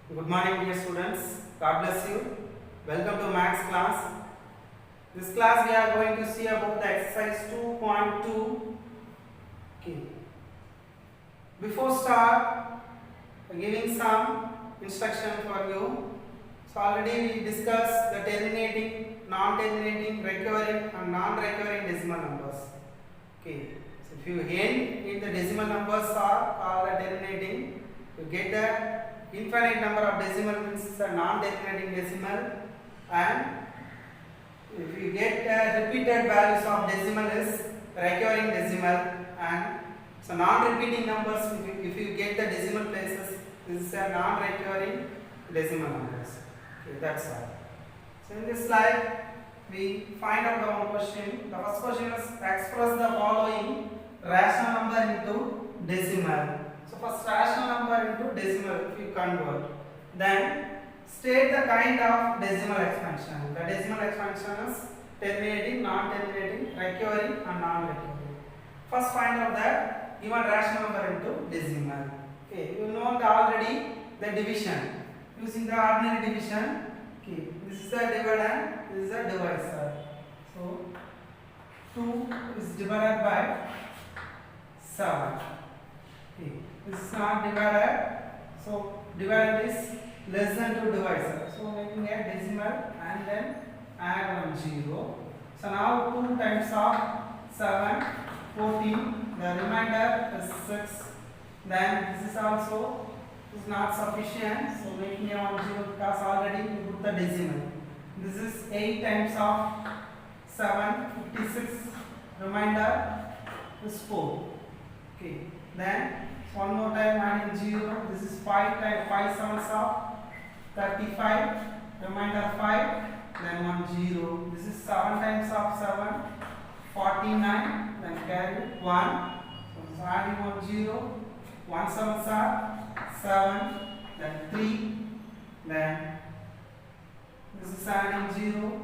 Good morning, dear students. God bless you. Welcome to Maths class. This class we are going to see about the exercise 2.2. Okay. Before start, giving some instruction for you. So already we discussed the terminating, non-terminating, recurring and non-recurring decimal numbers. Okay. So if you end in the decimal numbers are called terminating, you get the infinite number of decimal means a non-terminating decimal, and if you get repeated values of decimal is recurring decimal, and so non-repeating numbers if you get the decimal places, this is a non-recurring decimal numbers. Okay, that's all. So in this slide we find out our question. The first question is express the following rational number into decimal. So first rational number into decimal if you convert, then state the kind of decimal expansion. The decimal expansion is terminating, non-terminating, recurring and non-recurring. First find out that given rational number into decimal. Okay, you know already the division. Using the ordinary division, okay, this is the dividend, this is the divisor. So 2 is divided by 7. Okay, this is not divided, so divided is less than 2 divisor. So making a decimal and then add 1 0. So now 2 times of 7, 14. The remainder is 6. Then this is also is not sufficient. So making a 1 0 because already we put the decimal. This is 8 times of 7, 56. Remainder is 4. Okay. Then one more time adding 0. This is 5 times 5 sevens of 35. Remainder 5. Then 1 0. This is 7 times of 7, 49. Then carry 1. So adding 1 0. 1 sevens are 7. Then 3. Then this is adding 0.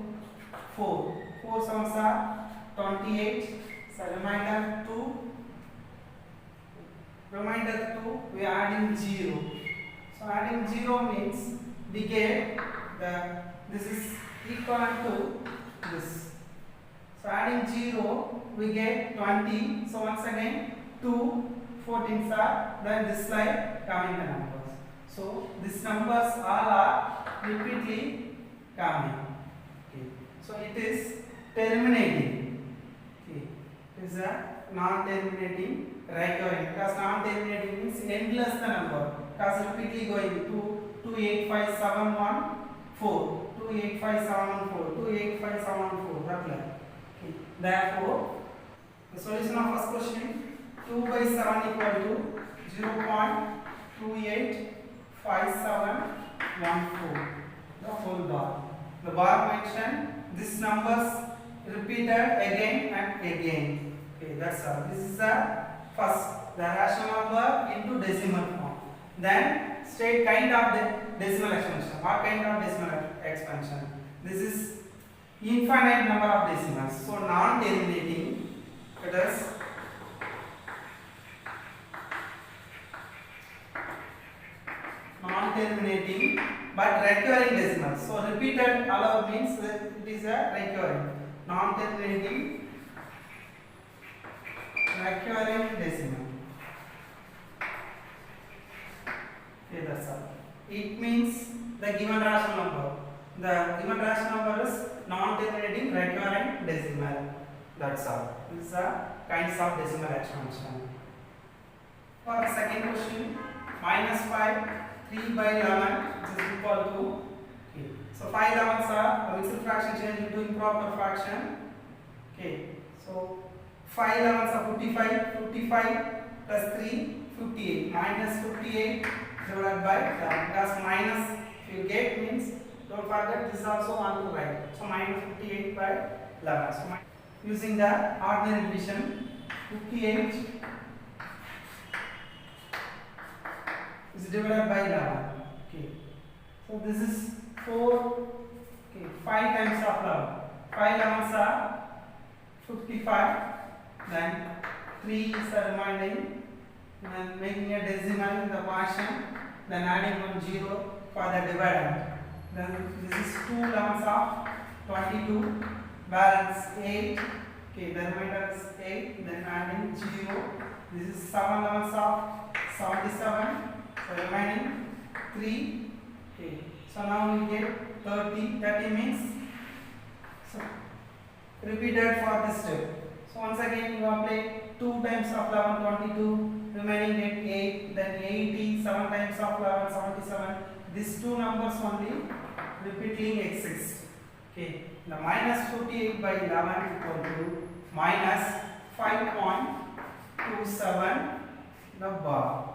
4. 4 sevens are 28. So remainder 2. Remainder 2, we are adding 0. So adding 0 means we get this is equivalent to this. So adding 0, we get 20. So once again 2 14s are, then this slide coming the numbers. So these numbers all are repeatedly coming. Okay. So it is terminating. Okay. It is a non-terminating, recurring, because non-terminating means endless the number, because repeatedly going 2 8 5 7 1 4, 2 8 5 7 1 4, 2 8 5 7 1 4, that like. Okay. Therefore the solution of first question, 2 by 7 equal to 0.285714, the whole bar. The bar mentioned these numbers repeated again and again. Okay, that's all. This is the first, the rational number into decimal form. Then state kind of the decimal expansion. What kind of decimal expansion? This is infinite number of decimals. So non-terminating, it is non-terminating but recurring decimals. So repeated allow means that it is a recurring. Non-terminating, recurring decimal. Okay, that's all. It means the given rational number. The given rational number is non-terminating, recurring decimal. That's all. These are kinds of decimal expansion. For the second question, -5, 3 by 11 is equal to. Okay. So 5 11s are a mixed fraction change into improper fraction. Okay. So 5 11s are 55, 55 plus 3, 58. Minus 58 divided by 11. Because minus if you get means don't forget this is also on the right. So minus 58 by 11. So using the ordinary division, 58 is divided by 11. Okay. So this is 4. Okay. 5 times of 11. 5 11s are 55. Then 3 is a remaining, and making a decimal in the portion. then adding 1 0 for the dividend. Then this is 2 11s of 22, balance 8. Okay, the remainder is 8, then adding 0. This is 7 11s of 77, so remaining 3. Okay, so now we get 30. 30 means, so repeated for this step. So once again you apply 2 times of 11 22, remaining get 8, then 80, 7 times of 11 77. These two numbers only repeating exist. Okay, the minus 48 by 11 equal to minus 5.27 the bar.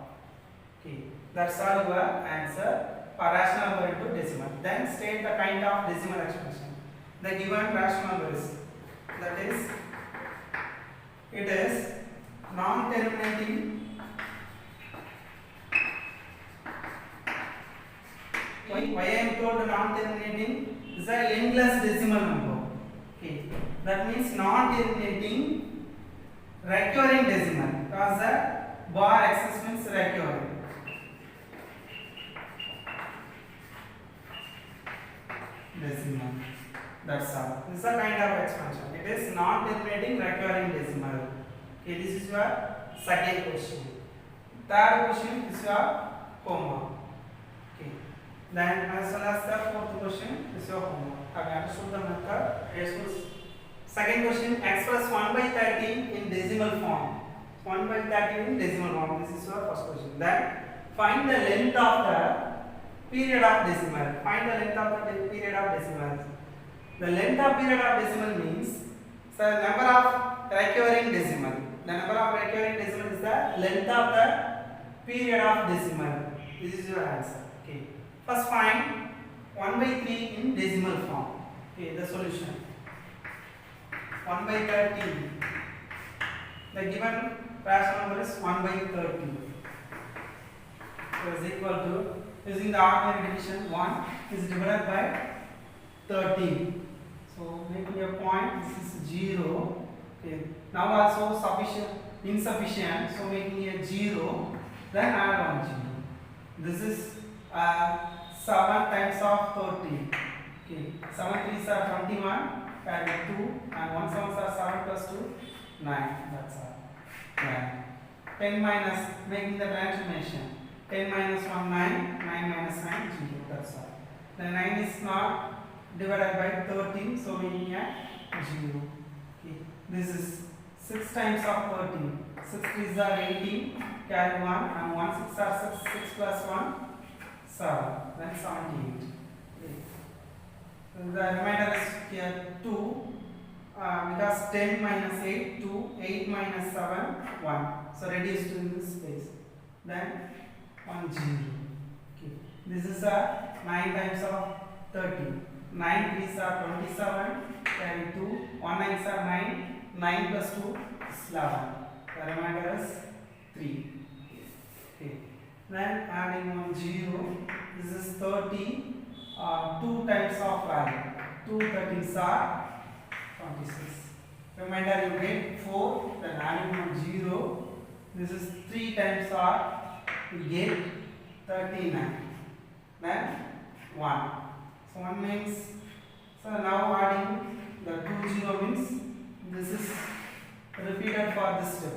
Okay, that's all your answer for rational number into decimal. Then state the kind of decimal expression. The given rational number is, that is, it is non-terminating. Why I am told non-terminating is an endless decimal number. Okay, that means non-terminating recurring decimal, because the bar axis means recurring. Decimal. That's all. This is a kind of expansion. It is non-terminating recurring decimal. Okay, this is your second question. Third question is your homework. Okay. Then as well as the fourth question is your homework. Have you understood the method? Yes. Second question, express 1 by 13 in decimal form. 1 by 13 in decimal form. This is your first question. Then find the length of the period of decimal. Find the length of the period of decimal. The length of period of decimal means the number of recurring decimal. The number of recurring decimal is the length of the period of decimal. This is your answer. Okay. First find 1 by 3 in decimal form. Okay, the solution. 1 by 13. The given rational number is 1 by 13. So is equal to, using the ordinary division, 1 is divided by 13. So making a point, this is 0. Okay. Now also insufficient, so making a 0, then add 1 0. This is 7 times of 30. Okay. 7 3s are 21, carry 2, and 1 7s are 7 plus 2, 9. That's all. 9. 10 minus, making the transformation. 10 minus 1, 9, 9 minus 9, 0. That's all. The 9 is not divided by 13, so we need a 0. Okay. This is 6 times of 13. 6 3s are 18, carry 1, and 1 6 are 6, 6 plus 1, 7, then 78. Okay. So the remainder is here 2, because 10 minus 8, 2, 8 minus 7, 1. So reduced to this space. Then 1 0. Okay. This is a 9 times of 30. 9 3s are 27, carry 2, 1 9s are 9, 9 plus 2 is 11. The remainder is 3. Okay. Then adding 1 0, this is 30, 2 times of value. 2 13s are 26. Remainder you get 4, then adding 1 0, this is 3 times of, you get 39. Then 1. So 1 means, so now adding the 2 0 means this is repeated for this step.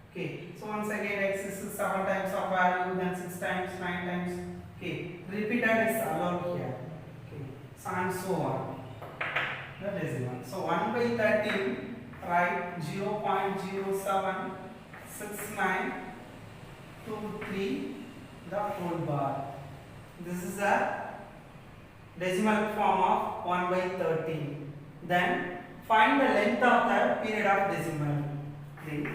Okay, so once again x is 7 times of value, then 6 times, 9 times. Okay, repeated is allowed here. Okay, so and so on. The decimal. So 1 by 13, write 0.07692 the whole bar. This is a decimal form of 1 by 13. Then find the length of the period of decimal. Okay.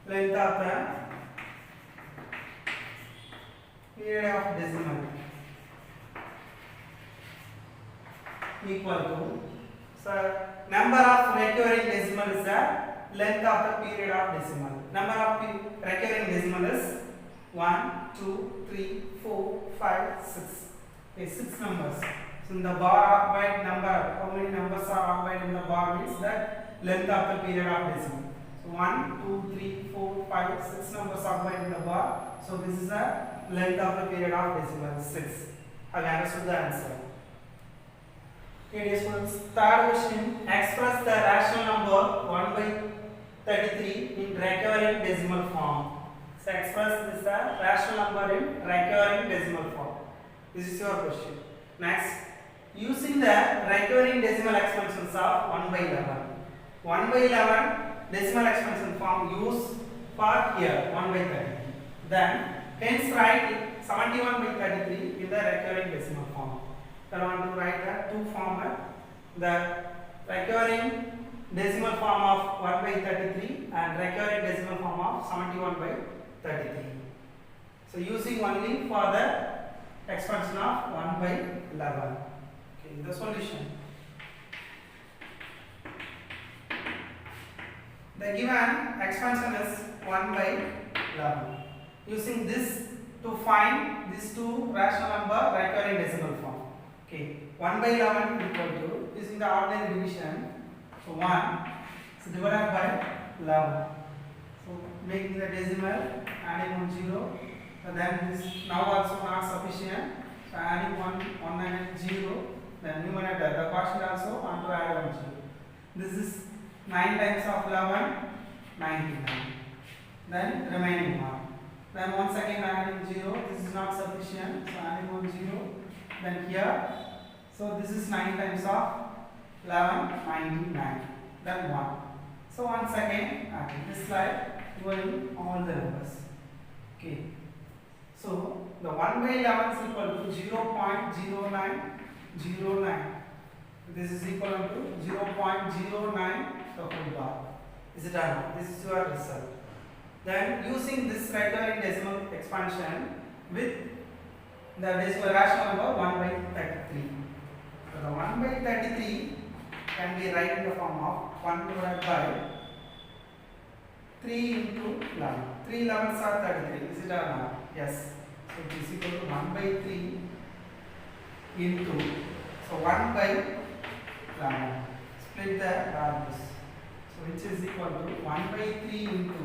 Length of the period of decimal equal to, so number of recurring decimal is the length of the period of decimal. Number of recurring decimal is 1, 2, 3, 4, 5, 6. Okay, 6 numbers. So in the bar occupied number, how many numbers are occupied in the bar means the length of the period of decimal. So 1, 2, 3, 4, 5, 6 numbers occupied in the bar. So this is the length of the period of decimal 6. Have you understood the answer? Okay, dear students, third question. Express the rational number 1 by 33 in recurring decimal form. So express this rational number in recurring decimal form. This is your question. Next, using the recurring decimal expansions of 1 by 11. 1 by 11 decimal expansion form use for here 1 by 33. Then hence write 71 by 33 in the recurring decimal form. I want to write the two form, the recurring decimal form of 1 by 33 and recurring decimal form of 71 by 33. So using only for the expansion of 1 by 11. Okay, the solution. The given expansion is 1 by 11. Using this to find these two rational number recurring decimal form. Okay, 1 by 11 equal to, using the ordinary division, so 1 is divided by 11. So making the decimal, adding 1 0, and then this now also not sufficient. So adding 1 and 0, then numerator, the quotient also want to add 1 0. This is 9 times of 11, 99. Then remaining 1. Then once again adding 0, this is not sufficient, so adding 1 0. Then here, so this is 9 times of 11, 99. Then 1. So once again adding this slide, going all the numbers. Okay. So the 1 by 11 is equal to 0.0909. This is equal to 0.09 the whole bar. Is it done? This is your result. Then using this recurring decimal expansion with the decimal rational number 1 by 33. So the 1 by 33 can be written in the form of 1 divided by 3 into 11. 3 11s are 33. Is it or not? Yes. So it is equal to 1 by 3 into, so 1 by 11. Split the values. So which is equal to 1 by 3 into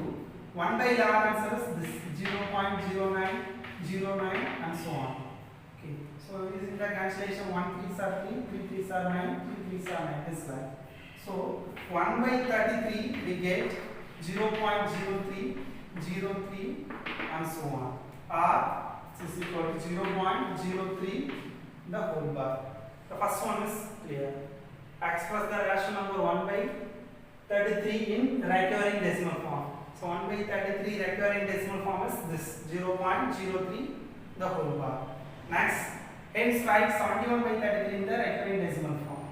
1 by 11 answer is this 0.0909 and so on. Okay. So using the cancellation 1 3s are 3, 3 3s are 9, 3 3s are 9 this way. So 1 by 33 we get 0.0303 and so on. R is equal to 0.03 the whole bar. The first one is clear. Express the rational number 1 by 33 in recurring decimal form. So 1 by 33 recurring decimal form is this 0.03 the whole bar. Next, hence write 71 by 33 in the recurring decimal form.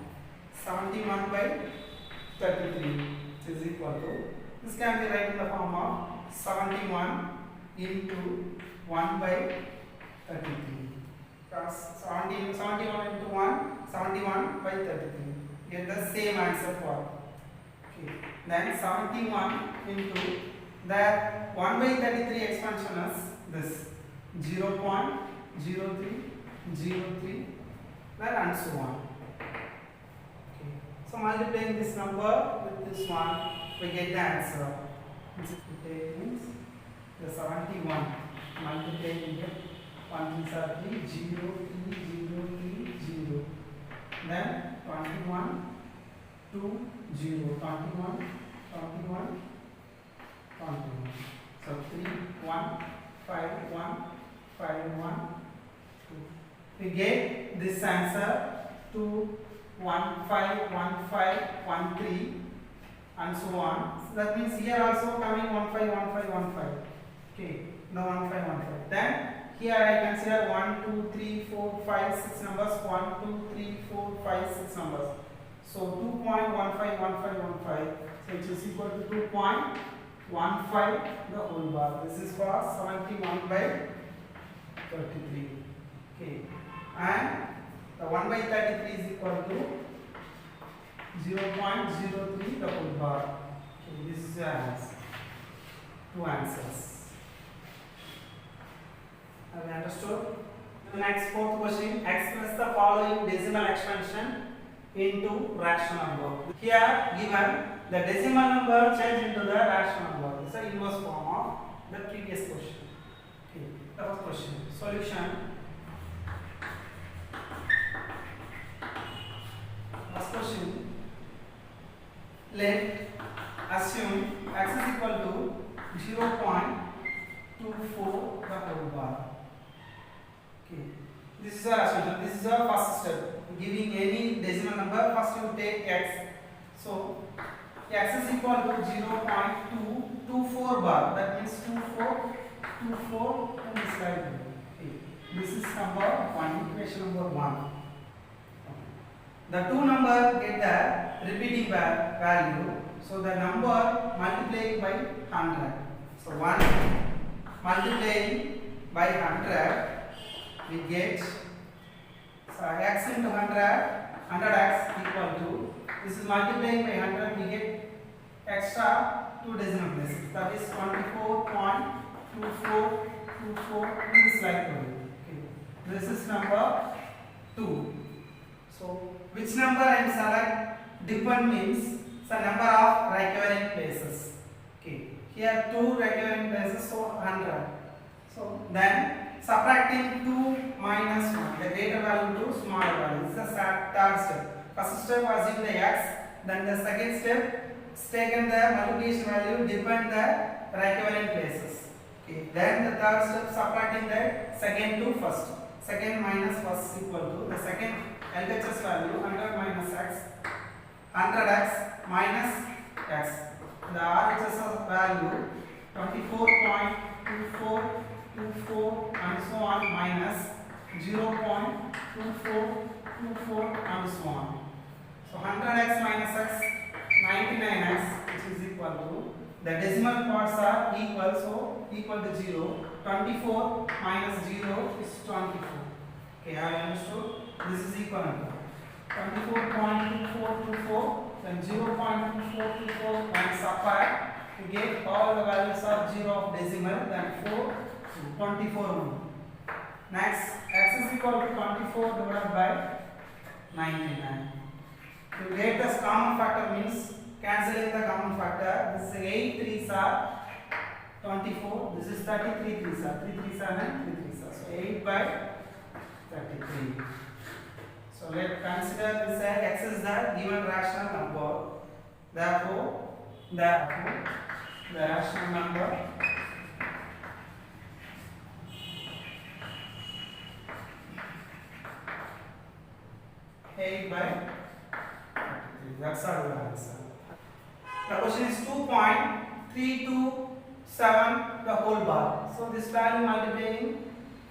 71 by 33 is equal to, this can be written in the form of 71 into 1 by 33. Because 71 into 1, 71 by 33. Get the same answer for. Okay. Then 71 into that 1 by 33 expansion is this 0.0303, then and so on. Okay. So multiplying this number with this one, we get the answer. This means the 71 multiplying with 1 3 are 3, 0 3 0 3 0. Then 21 2 0, 21 21 21. So 3 1 5 1 5 1 2. We get this answer 2 1 5 1 5 1 3 and so on. So that means here also coming 1 5 1 5 1 5. Okay, no 1 5 1 5. Then here I consider 1 2 3 4 5 6 numbers, 1 2 3 4 5 6 numbers. So 2.151515, so it is equal to 2.15 the whole bar. This is for 71 by 33. Okay, and the 1 by 33 is equal to 0.03 the whole bar. Okay, this is your answer. Two answers. Have you understood? The next fourth question, express the following decimal expansion into rational number. Here given the decimal number changed into the rational number. It's the inverse form of the previous question. Okay, the first question. Solution. First question. Let assume x is equal to 0.24 the whole bar. Okay, this is our assumption. This is our first step. Giving any decimal number, first you take x. So x is equal to 0.224 bar. That means 24 and this line. Okay, this is number one, equation number 1. The two number get the repeating value. So the number multiplying by 100. So 1 multiplying by 100, we get x into 100x equal to, this is multiplying by 100, we get extra 2 decimal places. That is 24.2424 in this line. Okay, this is number 2. So which number I am select? Depend means the number of recurring places. Okay, here 2 recurring places, so 100. So then subtracting 2 minus 1, the greater value to smaller value. This is the third step. First step assume the x, then the second step taken the multiplication value, depend the recurring places. Okay, then the third step subtracting the second to first. Second minus first equal to the second LHS value 100 minus x, 100x minus x. The RHS value 24.2424 and so on minus 0.2424 and so on. So 100x minus x, 99x, which is equal to, the decimal parts are equal, so equal to 0. 24 minus 0 is 24. Okay, I understood. This is equal to 24.2424, then 0.2424 and subtract, we get all the values are 0 of decimal, then 4, 24. Next, x is equal to 24 divided by 99. To get the common factor means cancelling the common factor. This is 8 3s are 24. This is 33 3s are 3 3s are and 3 3s are. So 8 by 33. So let's consider this as x is the given rational number. Therefore, the rational number eight by 33. That's our answer. The question is 2.327 the whole bar. So this value multiplying.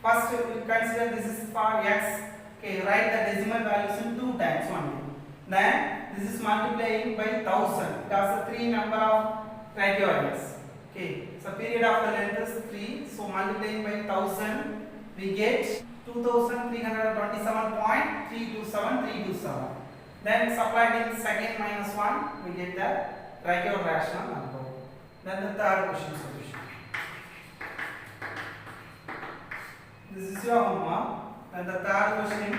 First, we consider this is for x. Okay, write the decimal values in 2 times only. Then this is multiplying by 1000 because the 3 number of recurrence. Okay, so period of the length is 3. So multiplying by 1000, we get 2327.327327. Then subtracting second minus 1, we get the regular rational number. Then the third question solution. This is your homework. Then the third question,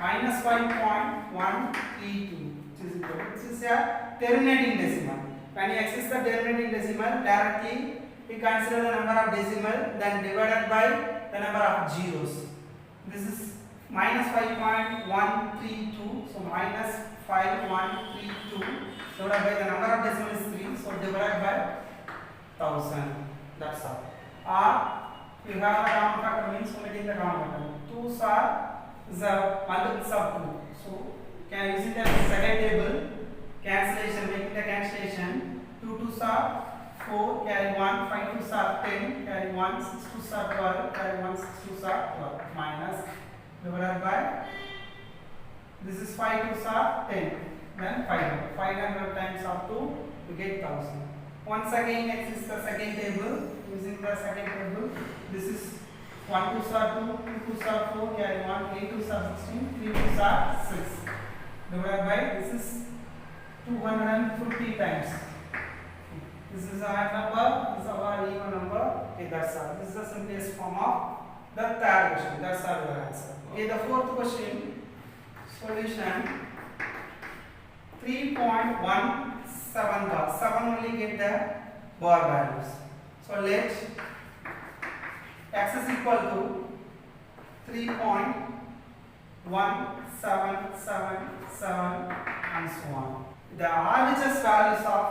minus 5.132, which is equal. This is a terminating decimal. When x is the terminating decimal, directly we consider the number of decimal, then divided by the number of zeros. This is minus 5.132. So minus 5132 divided by the number of decimal is 3. So divided by 1000. That's all. Or you have the common factor means omitting the common factor. 2s are the multiples of 2. So can using the second table cancellation, making the cancellation. 2 2s are 4, carry 1, 5 2s are 10, carry 1, 6 2s are 12, carry 1, 6 2s are 12, minus divided by, this is 5 2s are 10, then 500. 500 times of 2, we get 1000. Once again, next is the second table, using the second table, this is 1 2s are 2, 2 2s are 4, carry 1, 8 2s are 16, 3 2s are 6, divided by, this is 250 times. This is our number, this is our even number. Okay, that's all. This is the simplest form of the third question. That's our answer. Okay, the fourth question, solution 3.1 7 bars. 7 only get the bar values. So let x is equal to 3.1777 and so on. The RHS values of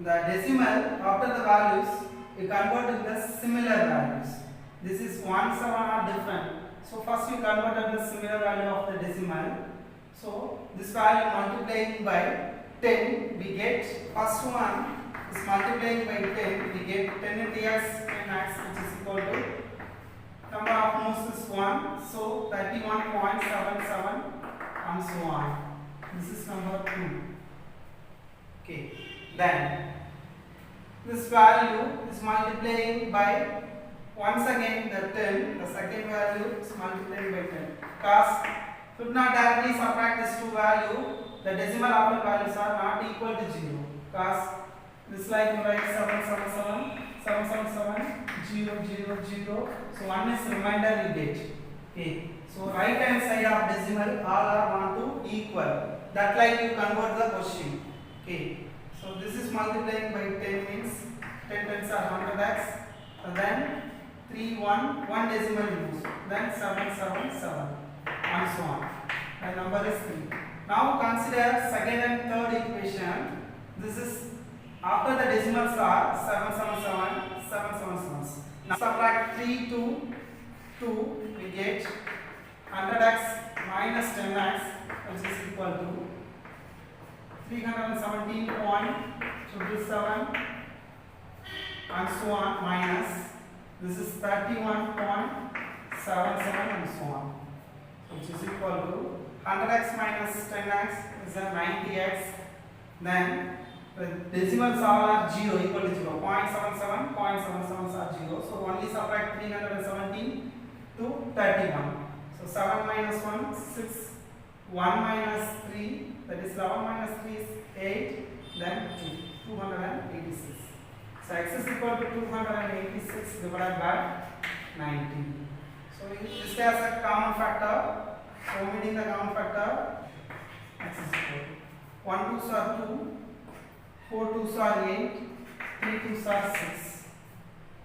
the decimal after the values you convert in the similar values. This is 1, 7 are different. So first you converted the similar value of the decimal. So this value multiplying by 10 we get first one is multiplying by 10 we get 10 into x 10x which is equal to number of moves is 1 so 31.77 and so on. This is number 2. Okay, then this value is multiplying by once again the 10, the second value is multiplying by 10 because should not directly subtract these two values, the decimal after values are not equal to 0 because this like write 777 0 0 0 so one is remainder you get. Okay, so right hand side of decimal all are want to equal, that like you convert the question. Okay, so this is multiplying by 10 means 10 tens are 100x and then 3 1 1 decimal moves then 777 and so on. The number is 3. Now consider second and third equation. This is after the decimals are 777 777. Now subtract 3 to 2 we get 100x minus 10x which is equal to 317.27 and so on minus this is 31.77 and so on, which is equal to 100x minus 10x is a 90x. Then the decimals all are 0 equal to 0. 0.77 0.77 are 0. So only subtract 317 to 31. So 7 minus 1 6 1 minus 3 that is 11 minus 3 is 8 then 286. So x is equal to 286 divided by 90. So this has a common factor. So omitting the common factor, x is equal to 1 2s are 2, 4 2s are 8, 3 2s are 6.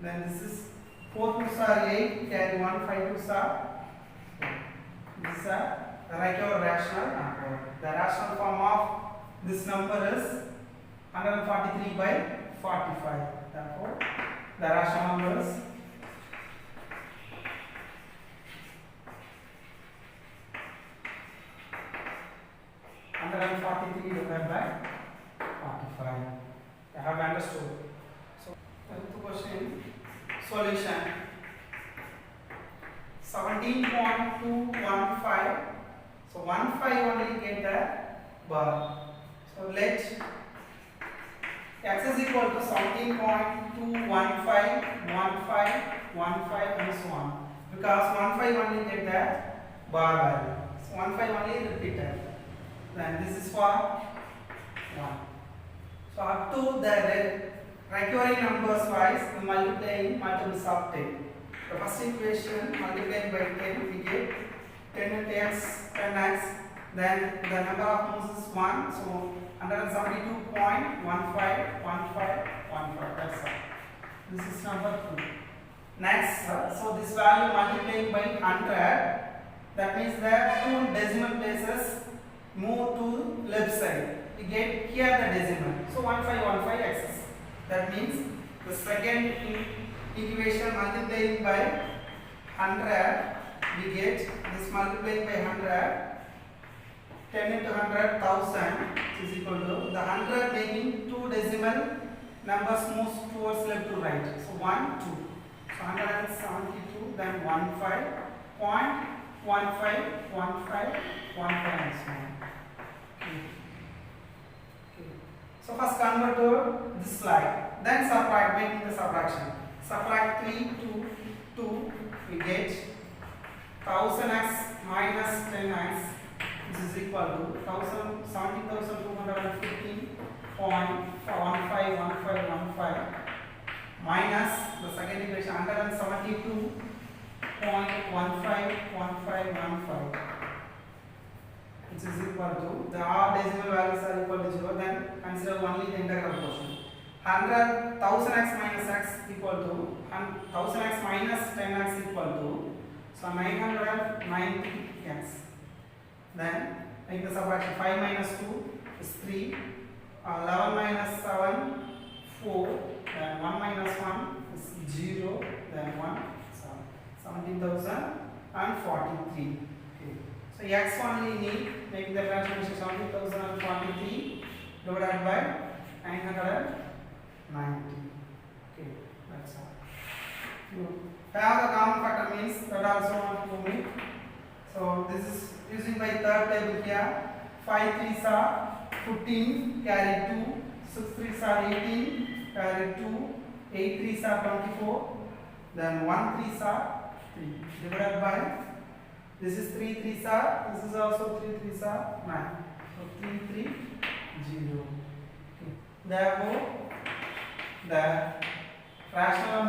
Then this is 4 2s are 8, carry 1, 5 2s are 4. This is a regular rational number. The rational form of this number is 143 by 45. Therefore, the rational number is 143 divided by 45. I have understood. So, the question solution 17.215. So 15 only get the bar. So let x is equal to 17.215 15 and so on because 15 only get the bar value. So 15 only repeated. Then this is for 1. So up to the recurring numbers wise we multiplying multiples of 10. The first equation multiplying by 10 we get 10 into x 10x. Then the number of moves is 1. So 172.151515. That's all. This is number 2. Next, so this value multiplying by 100. That means that 2 decimal places move to left side. We get here the decimal. So 1515x. That means the second equation multiplying by 100. We get this multiplying by 100. 10 into 100, 1000 is equal to the 100 making 2 decimal numbers moves towards left to right. So 1, 2. So 172, then 15, 0.15, 15, 15 and so on. Okay. So first convert to this slide. Then subtract, making the subtraction. Subtract 3 to 2, we get 1000x minus 10x. This is equal to 17,215.151515 minus the second equation 172.151515 which is equal to the all decimal values are equal to 0, then consider only the integral portion. 1000x minus x equal to 1000x minus 10x equal to, so 990x. Then make the subtraction. 5 minus 2 is 3, 11 minus 7 4, then 1 minus 1 is 0, then 1 17,043. Okay. So x only need, make the transformation 17,043 divided by 990. Okay, that's all. You have the common factor means that also want to make. So this is using by third table here. 5 3s are 15, carry 2, 6 3s are 18, carry 2, 8 3s are 24, then 1 3s are 3, divided by, this is 3 3s are, this is also 3 3s are 9. So 3 3 0. Okay. Therefore, the rational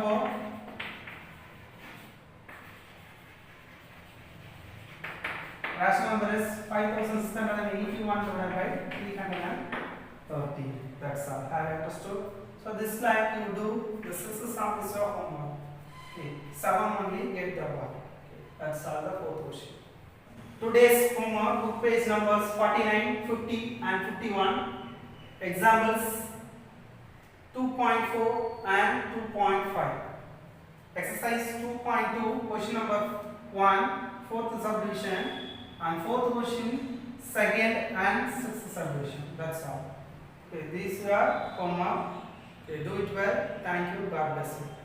number is 5681 divided by 330. That's all. Have you understood? So this line you do, this is the sum is your homework. Okay. 7 only get the bar. Okay. That's all the fourth question. Today's homework, book page numbers 49, 50 and 51. Examples 2.4 and 2.5. Exercise 2.2, question number 1, fourth subdivision, and fourth question, second and sixth subdivision. That's all. Okay, these are homework. Okay, do it well. Thank you. God bless you.